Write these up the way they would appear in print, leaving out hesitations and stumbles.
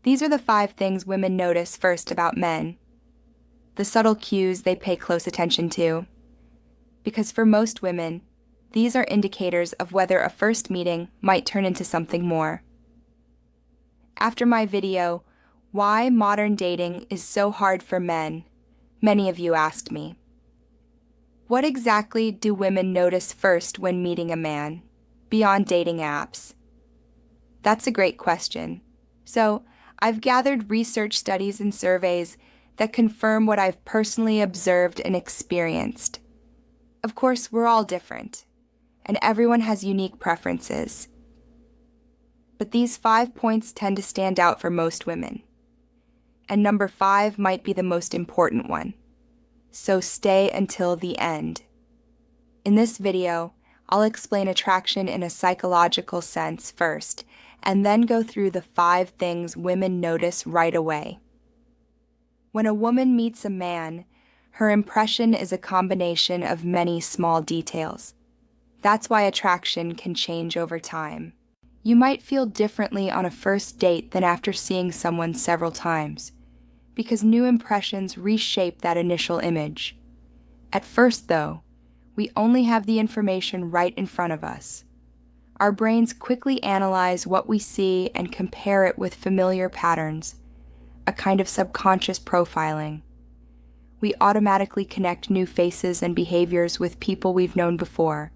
These are the 5 things women notice first about men. The subtle cues they pay close attention to. Because for most women, these are indicators of whether a first meeting might turn into something more. After my video, "Why Modern Dating is So Hard for Men?" many of you asked me. What exactly do women notice first when meeting a man, beyond dating apps? That's a great question. So, I've gathered research studies and surveys that confirm what I've personally observed and experienced. Of course, we're all different, and everyone has unique preferences. But these 5 points tend to stand out for most women. And number 5 might be the most important one. So stay until the end. In this video, I'll explain attraction in a psychological sense first, and then go through the 5 things women notice right away. When a woman meets a man, her impression is a combination of many small details. That's why attraction can change over time. You might feel differently on a first date than after seeing someone several times, because new impressions reshape that initial image. At first, though, we only have the information right in front of us. Our brains quickly analyze what we see and compare it with familiar patterns, a kind of subconscious profiling. We automatically connect new faces and behaviors with people we've known before,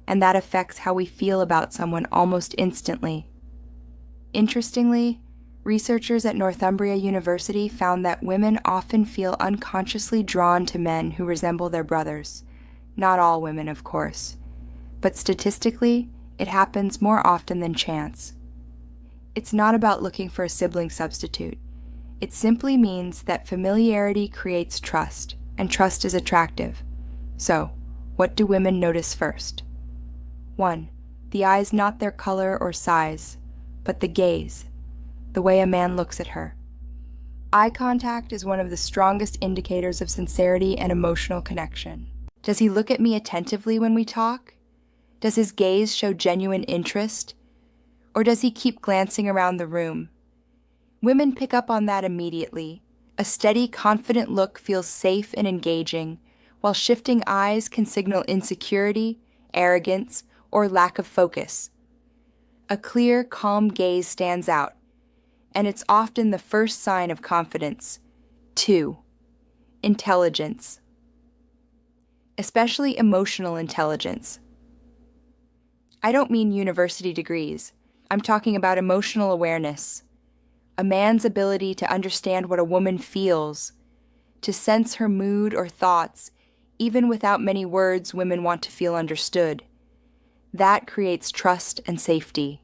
and that affects how we feel about someone almost instantly. Interestingly, researchers at Northumbria University found that women often feel unconsciously drawn to men who resemble their brothers. Not all women, of course, but statistically, it happens more often than chance. It's not about looking for a sibling substitute. It simply means that familiarity creates trust, and trust is attractive. So, what do women notice first? 1. The eye's not their color or size, but the gaze, the way a man looks at her. Eye contact is one of the strongest indicators of sincerity and emotional connection. Does he look at me attentively when we talk? Does his gaze show genuine interest? Or does he keep glancing around the room? Women pick up on that immediately. A steady, confident look feels safe and engaging, while shifting eyes can signal insecurity, arrogance, or lack of focus. A clear, calm gaze stands out, and it's often the first sign of confidence. 2. Intelligence. Especially emotional intelligence. I don't mean university degrees. I'm talking about emotional awareness. A man's ability to understand what a woman feels, to sense her mood or thoughts, even without many words women want to feel understood. That creates trust and safety.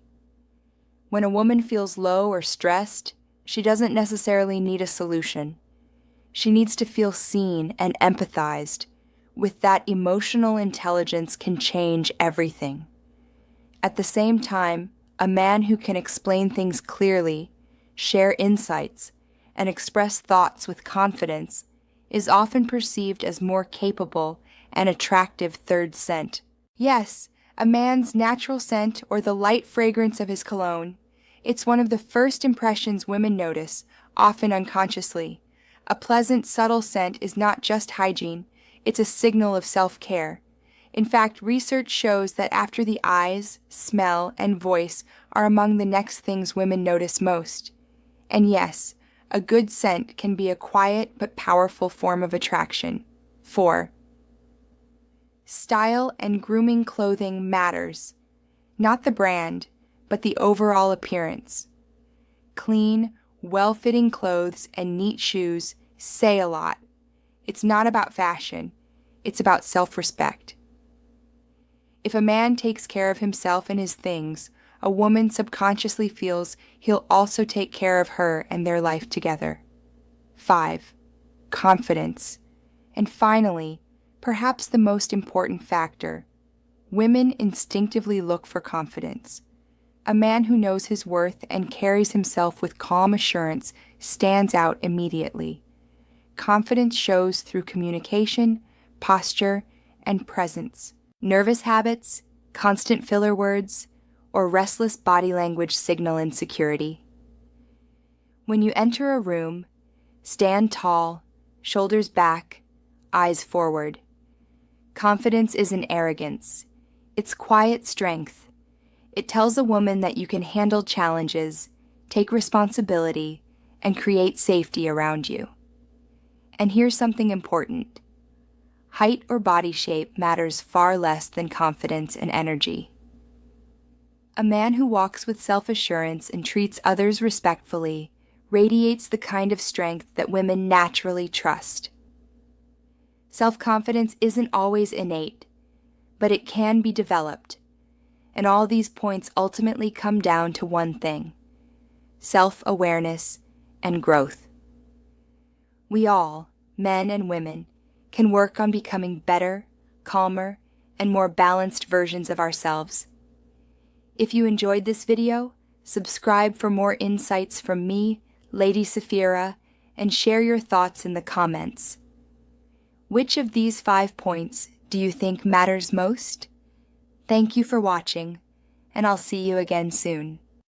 When a woman feels low or stressed, she doesn't necessarily need a solution. She needs to feel seen and empathized. With that, emotional intelligence can change everything. At the same time, a man who can explain things clearly, share insights, and express thoughts with confidence is often perceived as more capable and attractive third scent. Yes, a man's natural scent or the light fragrance of his cologne. It's one of the first impressions women notice, often unconsciously. A pleasant, subtle scent is not just hygiene, it's a signal of self-care. In fact, research shows that after the eyes, smell, and voice are among the next things women notice most. And yes, a good scent can be a quiet but powerful form of attraction. 4. Style and grooming clothing matters. Not the brand, but the overall appearance. Clean, well-fitting clothes and neat shoes say a lot. It's not about fashion, it's about self-respect. If a man takes care of himself and his things, a woman subconsciously feels he'll also take care of her and their life together. 5. Confidence. And finally, perhaps the most important factor, women instinctively look for confidence. A man who knows his worth and carries himself with calm assurance stands out immediately. Confidence shows through communication, posture, and presence. Nervous habits, constant filler words, or restless body language signal insecurity. When you enter a room, stand tall, shoulders back, eyes forward. Confidence isn't arrogance. It's quiet strength. It tells a woman that you can handle challenges, take responsibility, and create safety around you. And here's something important. Height or body shape matters far less than confidence and energy. A man who walks with self-assurance and treats others respectfully radiates the kind of strength that women naturally trust. Self-confidence isn't always innate, but it can be developed. And all these points ultimately come down to one thing: self-awareness and growth. We all, men and women, can work on becoming better, calmer, and more balanced versions of ourselves. If you enjoyed this video, subscribe for more insights from me, Lady Saphira, and share your thoughts in the comments. Which of these 5 points do you think matters most? Thank you for watching, and I'll see you again soon.